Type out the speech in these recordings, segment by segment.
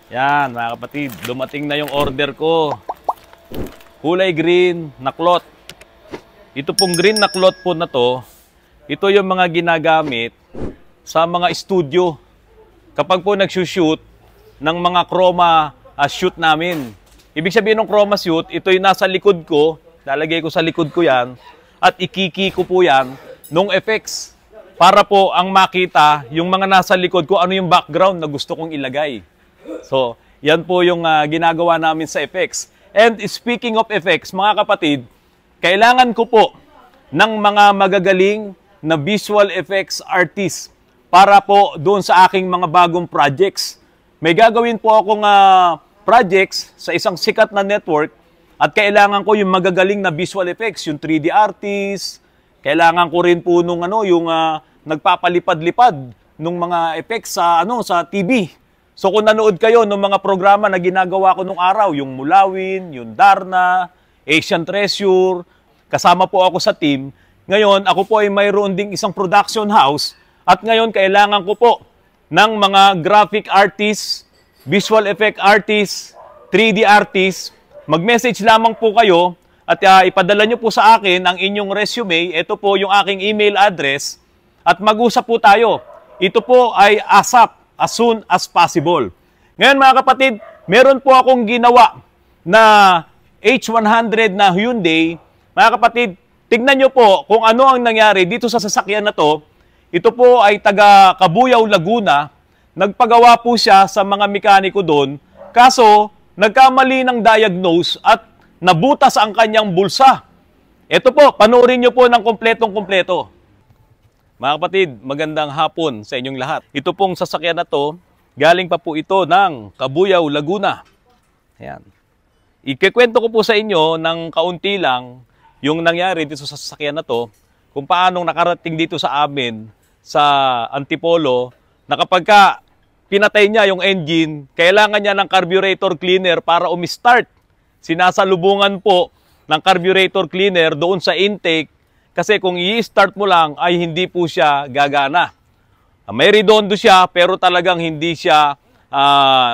Yan, mga kapatid, dumating na yung order ko. Kulay green na cloth. Ito pong green na cloth po na to, ito yung mga ginagamit sa mga studio. Kapag po nagsushoot ng mga chroma shoot namin. Ibig sabihin ng chroma shoot, ito yung nasa likod ko, lalagay ko sa likod ko yan, at ikiki ko po yan nung effects. Para po ang makita yung mga nasa likod ko, ano yung background na gusto kong ilagay. So, yan po yung ginagawa namin sa effects. And speaking of effects, mga kapatid, kailangan ko po ng mga magagaling na visual effects artist para po doon sa aking mga bagong projects. May gagawin po akong projects sa isang sikat na network at kailangan ko yung magagaling na visual effects, yung 3D artist. Kailangan ko rin po nung yung nagpapalipad-lipad nung mga effects sa sa TV. So kung nanood kayo ng mga programa na ginagawa ko nung araw, yung Mulawin, yung Darna, Asian Treasure, kasama po ako sa team. Ngayon, ako po ay mayroon ding isang production house at ngayon kailangan ko po ng mga graphic artists, visual effect artists, 3D artists. Mag-message lamang po kayo at ipadala nyo po sa akin ang inyong resume. Ito po yung aking email address at mag-usap po tayo. Ito po ay ASAP. As soon as possible. Ngayon mga kapatid, meron po akong ginawa na H100 na Hyundai. Mga kapatid, tignan nyo po kung ano ang nangyari dito sa sasakyan na to. Ito po ay taga Cabuyao, Laguna. Nagpagawa po siya sa mga mekaniko doon. Kaso, nagkamali ng diagnose at nabutas ang kanyang bulsa. Ito po, panoorin nyo po ng kompletong-kompleto. Mga kapatid, magandang hapon sa inyong lahat. Ito pong sasakyan na to, galing pa po ito ng Cabuyao, Laguna. Ayan. Ikikwento ko po sa inyo ng kaunti lang yung nangyari dito sa sasakyan na to, kung paanong nakarating dito sa amin sa Antipolo, na kapag pinatay niya yung engine, kailangan niya ng carburetor cleaner para umistart. Sinasalubungan po ng carburetor cleaner doon sa intake. Kasi kung i-start mo lang ay hindi po siya gagana. May redondo siya pero talagang hindi siya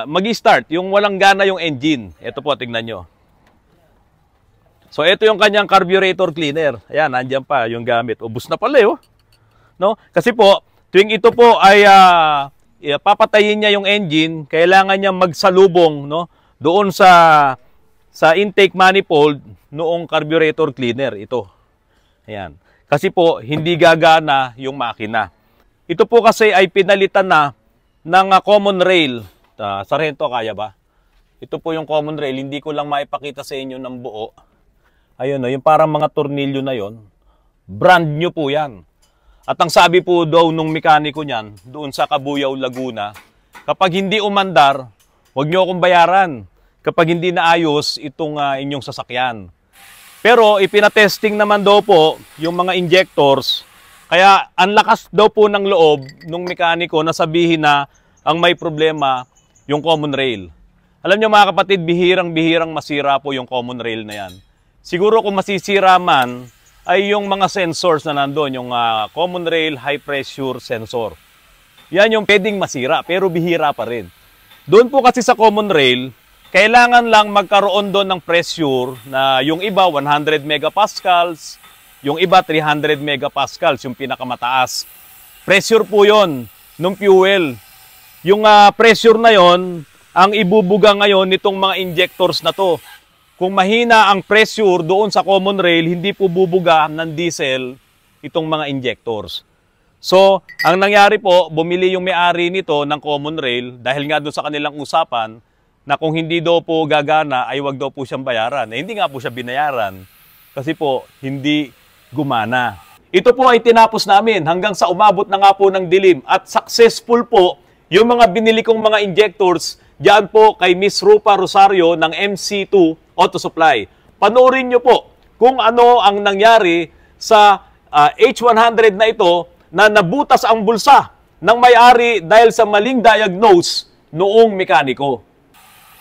mag-start. Yung walang gana yung engine. Ito po, tingnan nyo. So ito yung kanyang carburetor cleaner. Ayan, nandiyan pa yung gamit. Ubus na pala no? Kasi po, tuwing ito po ay papatayin niya yung engine, kailangan niya magsalubong doon sa intake manifold noong carburetor cleaner. Ito. Ayan. Kasi po, hindi gagana yung makina. Ito po kasi ay pinalitan na ng common rail. Sargento, kaya ba? Ito po yung common rail. Hindi ko lang maipakita sa inyo ng buo. Ayun, yung parang mga tornilyo na yon. Brand new po yan. At ang sabi po daw nung mekaniko niyan, doon sa Cabuyao, Laguna, kapag hindi umandar, huwag nyo akong bayaran. Kapag hindi naayos itong inyong sasakyan. Pero ipinatesting naman daw po yung mga injectors. Kaya ang lakas daw po ng loob ng mekaniko na sabihin na ang may problema yung common rail. Alam nyo mga kapatid, bihirang-bihirang masira po yung common rail na yan. Siguro kung masisira man ay yung mga sensors na nandun, yung common rail high pressure sensor. Yan yung pwedeng masira pero bihira pa rin. Doon po kasi sa common rail, kailangan lang magkaroon doon ng pressure na yung iba 100 megapascals, yung iba 300 megapascals, yung pinakamataas. Pressure po yon ng fuel. Yung pressure na yon ang ibubuga ngayon nitong mga injectors na to. Kung mahina ang pressure doon sa common rail, hindi po bubuga ng diesel itong mga injectors. So, ang nangyari po, bumili yung may-ari nito ng common rail dahil nga doon sa kanilang usapan, na kung hindi daw po gagana ay wag daw po siyang bayaran. Hindi nga po siya binayaran kasi po hindi gumana. Ito po ay tinapos namin hanggang sa umabot na nga po ng dilim at successful po yung mga binili kong mga injectors diyan po kay Miss Rupa Rosario ng MC2 Auto Supply. Panoorin nyo po kung ano ang nangyari sa H100 na ito na nabutas ang bulsa ng may-ari dahil sa maling diagnose noong mekaniko.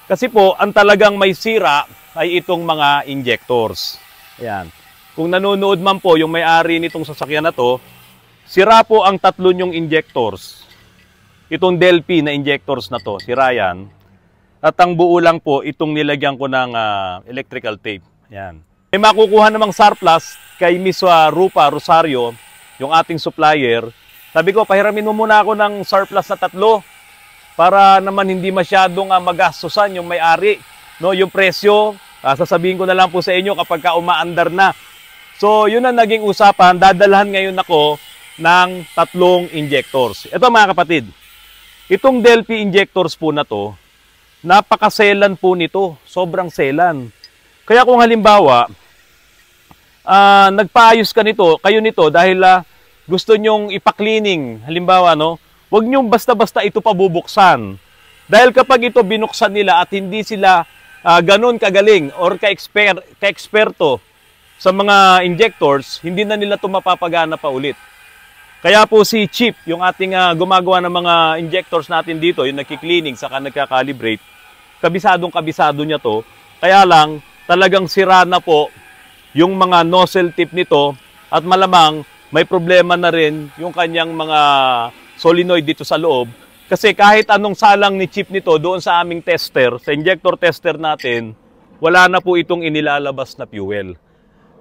Kasi po, ang talagang may sira ay itong mga injectors. Ayan. Kung nanonood man po yung may-ari nitong sasakyan na to, sira po ang tatlo nyong injectors. Itong Delphi na injectors na to, sira yan. At ang buo lang po, itong nilagyan ko ng electrical tape. Yan. May makukuha namang surplus kay Miss Rupa Rosario, yung ating supplier. Sabi ko, pahiramin mo muna ako ng surplus na 3 para naman hindi masyadong magastusan yung may-ari. No, yung presyo, sasabihin ko na lang po sa inyo kapag umaandar na. So, yun ang naging usapan. Dadalhan ngayon ako ng 3 injectors. Ito mga kapatid, itong Delphi injectors po na to, napakaselan po nito. Sobrang selan. Kaya kung halimbawa, nagpaayos kayo nito dahil gusto nyong ipa-cleaning, halimbawa, no, huwag nyong basta-basta ito pabubuksan. Dahil kapag ito binuksan nila at hindi sila ganun kagaling or ka-eksperto sa mga injectors, hindi na nila ito mapapagana pa ulit. Kaya po si Chip, yung ating gumagawa ng mga injectors natin dito, yung nagki-cleaning saka nagka-calibrate, kabisado niya to. Kaya lang, talagang sira na po yung mga nozzle tip nito at malamang may problema na rin yung kanyang mga solenoid dito sa loob. Kasi kahit anong salang ni Chip nito doon sa aming tester, sa injector tester natin, wala na po itong inilalabas na fuel.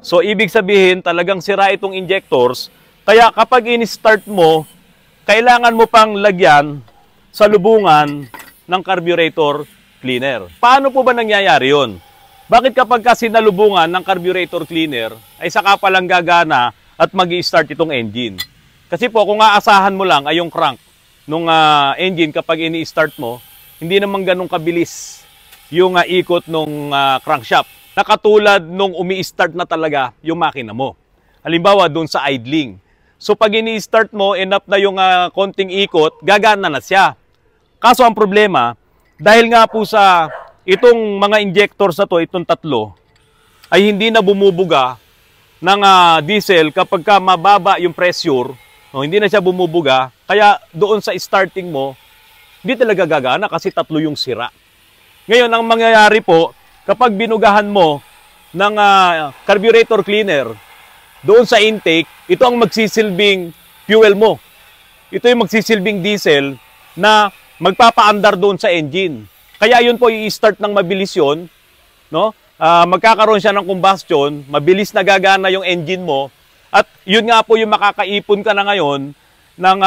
So, ibig sabihin, talagang sira itong injectors. Kaya kapag in-start mo, kailangan mo pang lagyan sa lubungan ng carburetor cleaner. Paano po ba nangyayari yun? Bakit kapag kasi nalubungan ng carburetor cleaner, ay saka palang gagana at mag-i-start itong engine? Kasi po, kung aasahan mo lang ay yung crank nung engine kapag ini-start mo, hindi naman ganun kabilis yung ikot nung crankshaft. Nakatulad nung umi-start na talaga yung makina mo. Halimbawa, doon sa idling. So, pag ini-start mo, enough na yung konting ikot, gagana na siya. Kaso ang problema, dahil nga po sa itong mga injectors na to, itong 3, ay hindi na bumubuga ng diesel kapag mababa yung pressure, no, hindi na siya bumubuga. Kaya doon sa starting mo, hindi talaga gagana kasi 3 yung sira. Ngayon, ang mangyayari po, kapag binugahan mo ng carburetor cleaner, doon sa intake, ito ang magsisilbing fuel mo. Ito yung magsisilbing diesel na magpapaandar doon sa engine. Kaya yun po i-start ng mabilis yun, no? Magkakaroon siya ng combustion, mabilis na gagana yung engine mo, at yun nga po yung makakaipon ka na ngayon ng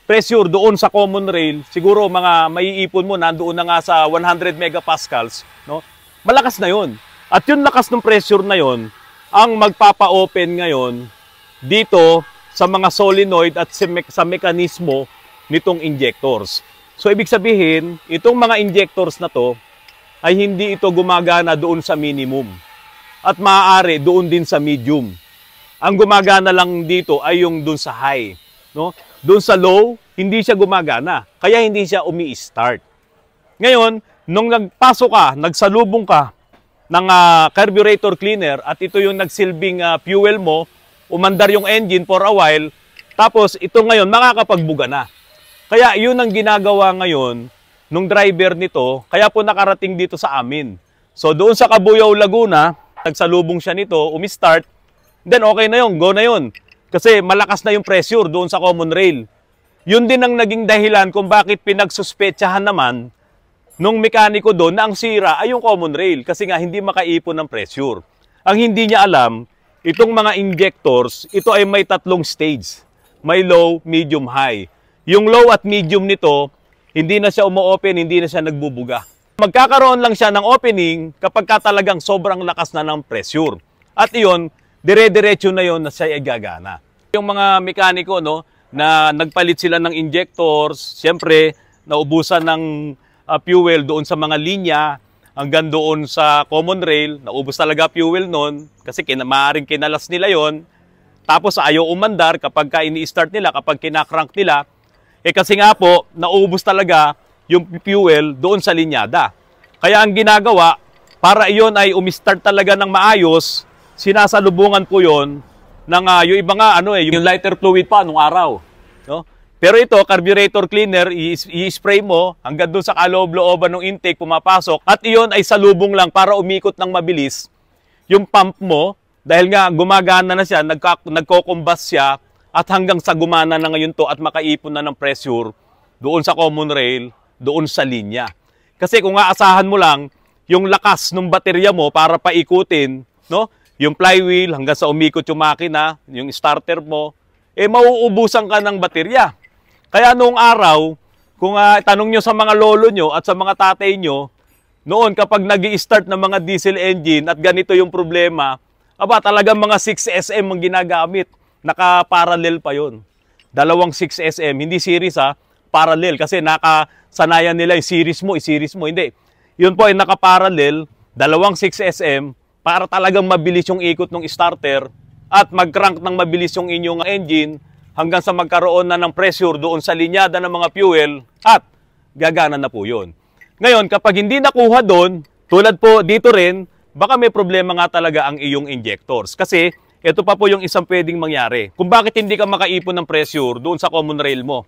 pressure doon sa common rail. Siguro mga maiipon mo nandoon na nga sa 100 megapascals, no? Malakas na yun. At yung lakas ng pressure na yun, ang magpapa-open ngayon dito sa mga solenoid at sa mekanismo nitong injectors. So, ibig sabihin, itong mga injectors na to ay hindi ito gumagana doon sa minimum at maaari doon din sa medium. Ang gumagana lang dito ay yung doon sa high. No? Doon sa low, hindi siya gumagana. Kaya hindi siya umi-start. Ngayon, nung nagpasok ka, nagsalubong ka ng carburetor cleaner at ito yung nagsilbing fuel mo, umandar yung engine for a while, tapos ito ngayon makakapagbuga na. Kaya yun ang ginagawa ngayon nung driver nito, kaya po nakarating dito sa amin. So doon sa Cabuyao, Laguna, nagsalubong siya nito, umi-start, then okay na yun, go na yun. Kasi malakas na yung pressure doon sa common rail. Yun din ang naging dahilan kung bakit pinagsuspetsahan naman nung mekaniko doon na ang sira ay yung common rail kasi nga hindi makaipon ng pressure. Ang hindi niya alam, itong mga injectors, ito ay may 3 stage. May low, medium, high. Yung low at medium nito, hindi na siya umo-open, hindi na siya nagbubuga. Magkakaroon lang siya ng opening kapag talagang sobrang lakas na ng pressure. At iyon, dire-diretso na yon na siya gagana. Yung mga mekaniko, no, na nagpalit sila ng injectors, siyempre, naubusan ng fuel doon sa mga linya, hanggang doon sa common rail, naubos talaga fuel noon, kasi maaaring kinalas nila yon. Tapos ayaw umandar kapag ini-start nila, kapag kinakrank nila, kasi nga po, naubos talaga yung fuel doon sa linyada. Kaya ang ginagawa, para iyon ay umistart talaga ng maayos, sinasalubungan po yon ng yung iba nga, yung lighter fluid pa nung araw. No? Pero ito, carburetor cleaner, i-spray mo hanggang doon sa kaloob-looban ng intake, pumapasok. At iyon ay salubong lang para umikot ng mabilis yung pump mo. Dahil nga gumagana na siya, nagko-combust siya, at hanggang sa gumana na ngayon to at makaipon na ng pressure doon sa common rail, doon sa linya. Kasi kung aasahan mo lang yung lakas ng baterya mo para paikutin, no? Yung flywheel hanggang sa umikot yung makina, yung starter mo, mauubusan ka ng baterya. Kaya noong araw, kung tanong nyo sa mga lolo nyo at sa mga tatay nyo, noon kapag nag-i-start ng mga diesel engine at ganito yung problema, talagang mga 6SM ang ginagamit. Naka-parallel pa yon. Dalawang 6SM, hindi series parallel. Kasi nakasanayan nila yung series mo, Hindi. Yun po ay naka-parallel, dalawang 6SM, para talagang mabilis yung ikot ng starter at mag-crank ng mabilis yung inyong engine hanggang sa magkaroon na ng pressure doon sa linyada ng mga fuel at gagana na po yun. Ngayon, kapag hindi nakuha doon, tulad po dito rin, baka may problema nga talaga ang iyong injectors. Kasi ito pa po yung isang pwedeng mangyari. Kung bakit hindi ka makaipon ng pressure doon sa common rail mo.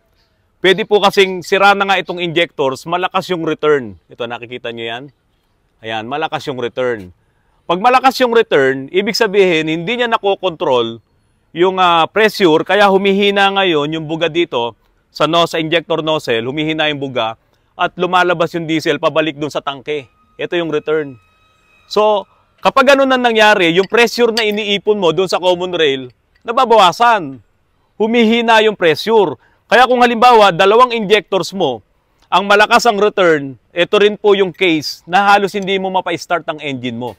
Pwede po kasing sira na nga itong injectors, malakas yung return. Ito, nakikita nyo yan? Ayan, malakas yung return. Pag malakas yung return, ibig sabihin, hindi niya nakokontrol yung pressure, kaya humihina ngayon yung buga dito sa injector nozzle, humihina yung buga at lumalabas yung diesel pabalik dun sa tangke. Ito yung return. So, kapag ganun na nangyari, yung pressure na iniipon mo dun sa common rail, nababawasan. Humihina yung pressure. Kaya kung halimbawa, dalawang injectors mo, ang malakas ang return, ito rin po yung case na halos hindi mo mapa-start ang engine mo.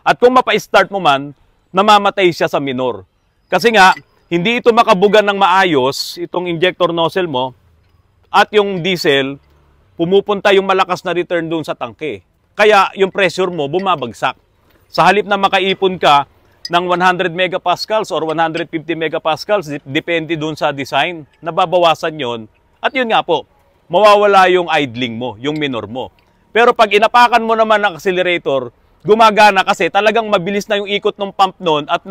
At kung mapa-start mo man, namamatay siya sa minor. Kasi nga, hindi ito makabugan ng maayos, itong injector nozzle mo, at yung diesel, pumupunta yung malakas na return doon sa tangke. Kaya yung pressure mo bumabagsak. Sa halip na makaipon ka ng 100 megapascals or 150 megapascals, depende doon sa design, nababawasan yon. At yun nga po, mawawala yung idling mo, yung minor mo. Pero pag inapakan mo naman ang accelerator, gumagana kasi talagang mabilis na yung ikot ng pump noon at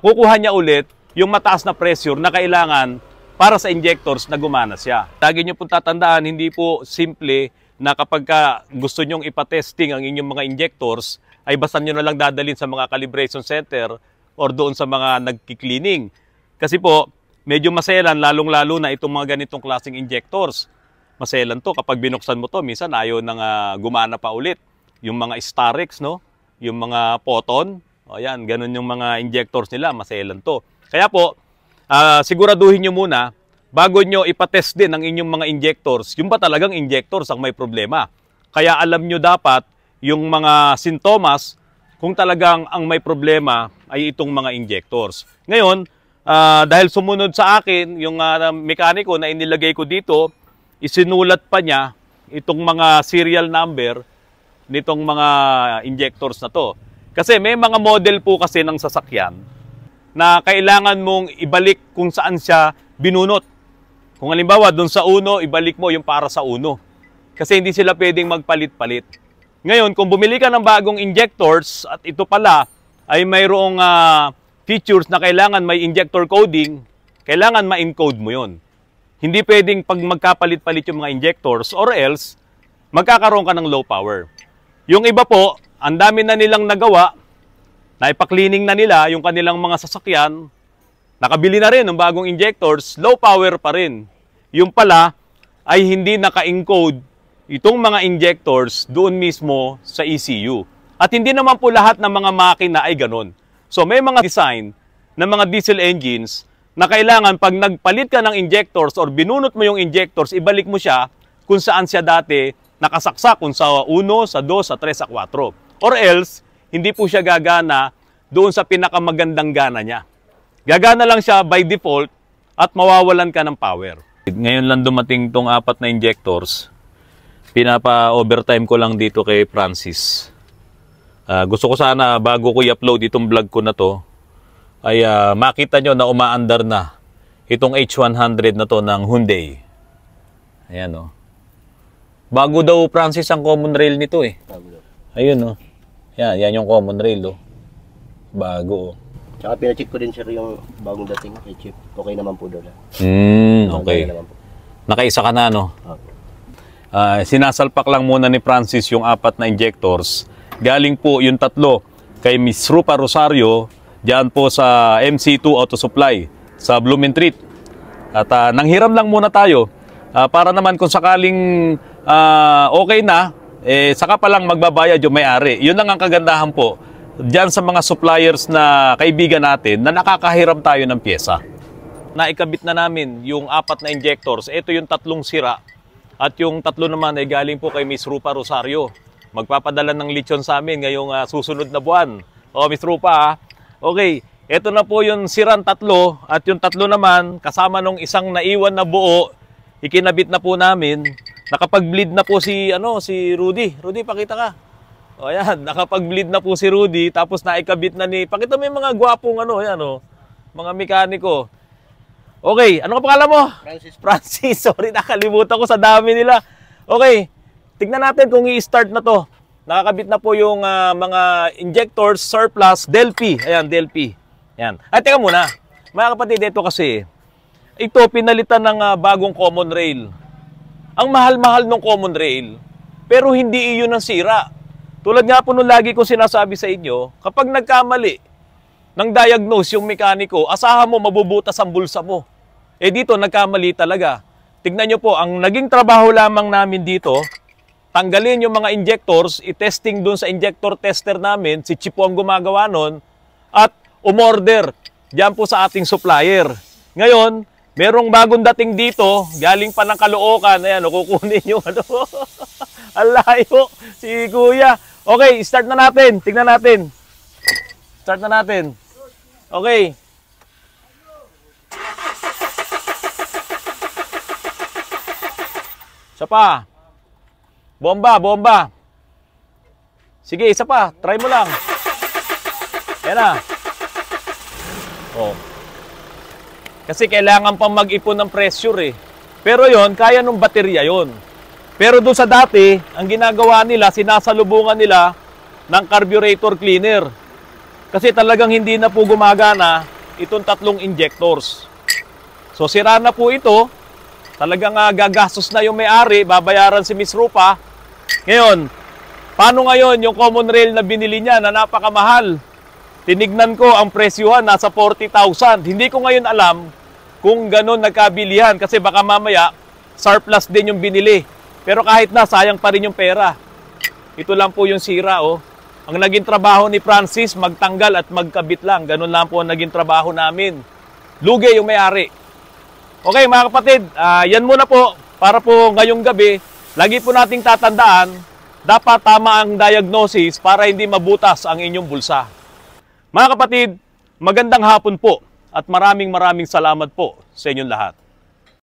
kukuha niya ulit yung mataas na pressure na kailangan para sa injectors na gumana siya. Lagi niyo po tatandaan, hindi po simple na kapag gusto nyong ipatesting ang inyong mga injectors, ay basta nyo na lang dadalhin sa mga calibration center or doon sa mga nagki-cleaning. Kasi po, medyo maselan, lalong-lalo na itong mga ganitong klaseng injectors. Maselan to, kapag binuksan mo to, minsan ayaw nang gumana pa ulit. Yung mga Starex, no? Yung mga Poton, ayan, ganun yung mga injectors nila, maselan to. Kaya po, siguraduhin nyo muna, bago nyo ipatest din ang inyong mga injectors, yung ba talagang injectors ang may problema. Kaya alam nyo dapat yung mga sintomas kung talagang ang may problema ay itong mga injectors. Ngayon, dahil sumunod sa akin, yung mekaniko na inilagay ko dito, isinulat pa niya itong mga serial number nitong mga injectors na to. Kasi may mga model po kasi ng sasakyan na kailangan mong ibalik kung saan siya binunot. Kung halimbawa, doon sa uno, ibalik mo yung para sa uno. Kasi hindi sila pwedeng magpalit-palit. Ngayon, kung bumili ka ng bagong injectors at ito pala ay mayroong features na kailangan may injector coding, kailangan ma-encode mo yon. Hindi pwedeng pag magkapalit-palit yung mga injectors or else magkakaroon ka ng low power. Yung iba po, ang dami na nilang nagawa, naipa-cleaning na nila yung kanilang mga sasakyan, nakabili na rin ng bagong injectors, low power pa rin. Yung pala ay hindi naka-encode itong mga injectors doon mismo sa ECU. At hindi naman po lahat ng mga makina ay ganun. So may mga design ng mga diesel engines na kailangan pag nagpalit ka ng injectors or binunot mo yung injectors, ibalik mo siya kung saan siya dati nakasaksak, kung sa 1, sa 2, sa 3, sa 4. Or else, hindi po siya gagana doon sa pinakamagandang gana niya. Gagana lang siya by default at mawawalan ka ng power. Ngayon lang dumating tong 4 na injectors. Pinapa-overtime ko lang dito kay Francis. Gusto ko sana bago ko i-upload itong vlog ko na to, ay makita nyo na umaandar na itong H100 na to ng Hyundai. Ayan o. Bago daw, Francis, ang common rail nito eh. Ayun o. Yan yung common rail o. Bago o. Tsaka pinacheck ko din sir yung bagong dating kay Chip. Okay naman po doon. Okay. Nakaisa ka na no? Okay. Sinasalpak lang muna ni Francis yung 4 na injectors. Galing po yung 3 kay Miss Rupa Rosario, diyan po sa MC2 Auto Supply sa Blumentritt. At nanghiram lang muna tayo para naman kung sakaling okay na, saka pa lang magbabayad yung may-ari. Yun lang ang kagandahan po diyan sa mga suppliers na kaibigan natin na nakakahiram tayo ng pyesa. Naikabit na namin yung 4 na injectors. Ito yung 3 sira. At yung 3 naman ay galing po kay Miss Rupa Rosario. Magpapadala ng lechon sa amin ngayong susunod na buwan. O, Miss Rupa, ha? Okay, ito na po yung sirang 3. At yung 3 naman, kasama nung isang naiwan na buo, ikinabit na po namin. Nakapag-bleed na po si Rudy. Rudy, pakita ka. O, ayan, nakapag-bleed na po si Rudy. Tapos naikabit na ni... Pakita mo yung mga gwapong mga mekaniko. Okay, ano ka pangalan mo? Francis. Sorry, nakalimutan ko sa dami nila. Okay, tignan natin kung i-start na to. Nakakabit na po yung mga injectors, surplus, Delphi. Ayan, Delphi. Ayan. Ay, teka muna. Mga kapatid, ito kasi, ito pinalitan ng bagong common rail. Ang mahal-mahal ng common rail, pero hindi iyon ang sira. Tulad nga po nung lagi ko sinasabi sa inyo, kapag nagkamali ng diagnose yung mekaniko, asahan mo mabubutas ang bulsa mo. Dito, nagkamali talaga. Tignan nyo po, ang naging trabaho lamang namin dito, tanggalin yung mga injectors, i-testing dun sa injector tester namin, si Chipo ang gumagawa nun, at umorder diyan po sa ating supplier. Ngayon, merong bagong dating dito, galing pa ng Caloocan, ayan, kukunin yung ang layo, si Kuya. Okay, start na natin, tignan natin. Start na natin. Okay. Isa pa. Bomba, bomba. Sige, isa pa. Try mo lang. Yan na. Oh. Kasi kailangan pang mag-ipon ng pressure eh. Pero yon kaya nung baterya yon. Pero doon sa dati, ang ginagawa nila, sinasalubungan nila ng carburetor cleaner. Kasi talagang hindi na po gumagana itong 3 injectors. So sira na po ito. Talagang gagastos na yung may-ari, babayaran si Miss Rupa. Ngayon, paano ngayon yung common rail na binili niya na napakamahal? Tinignan ko ang presyuhan, nasa 40,000. Hindi ko ngayon alam kung ganun nagkabilihan kasi baka mamaya surplus din yung binili. Pero kahit na, sayang pa rin yung pera. Ito lang po yung sira, oh. Ang naging trabaho ni Francis, magtanggal at magkabit lang. Ganun lang po ang naging trabaho namin. Lugi yung may-ari. Okay mga kapatid, yan muna po para po ngayong gabi. Lagi po nating tatandaan, dapat tama ang diagnosis para hindi mabutas ang inyong bulsa. Mga kapatid, magandang hapon po at maraming salamat po sa inyong lahat.